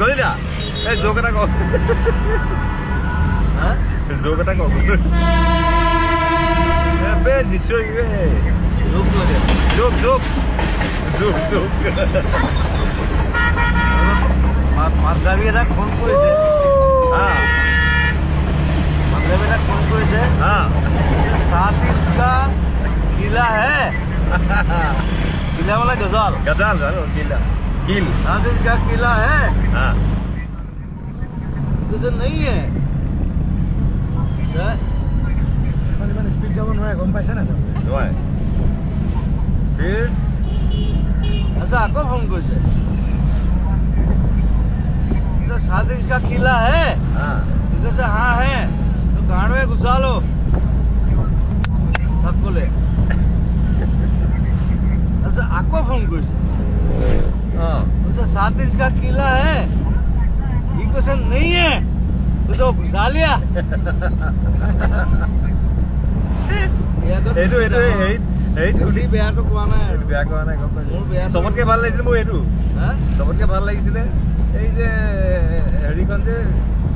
গলিলা এই জোক এটা কওক জোক এটা কওক বে নিশ্চয় জোক জোক জোক জোক জোক মাধবী এটা ফোন কৰিছে माधवी ने फोन करिছে हाँ 7 इंच का किला है किला वाला गजाल गजाल जानो किला किल 7 इंच का किला है हाँ तो नहीं है सर मैंने स्पीड যাব নোৱাৰে গম পাইছা না নোৱাৰে फिर अच्छा आपको फोन करिছে 7 इंच का किला है हाँ जैसे हाँ है तो गाड़ में घुसा लो सबको ले अच्छा आपको फोन कर हाँ 7 इंच का किला है ये क्वेश्चन नहीं है तो घुसा लिया বেয়াটো কোৱা নাই বেয়া কোৱা নাই গম পাইছো মোৰ বেয়া চবতকে ভাল লাগিছিল মোৰ এইটো চবতকে ভাল লাগিছিলে এই যে হেৰিখন যে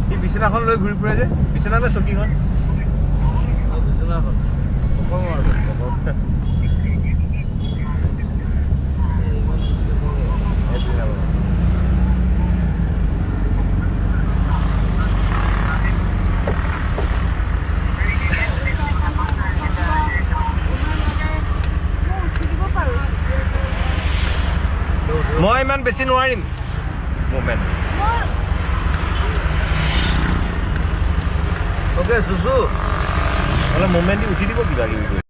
সি বিচনাখন লৈ ঘূৰি ফুৰে যে বিচনা নে চকীখন বিচনাখন মই ইমান বেছি নোৱাৰিম মোমেণ্ট ओके सुसु অলপ মোমেণ্ট দি উঠি দিব কিবা কিবি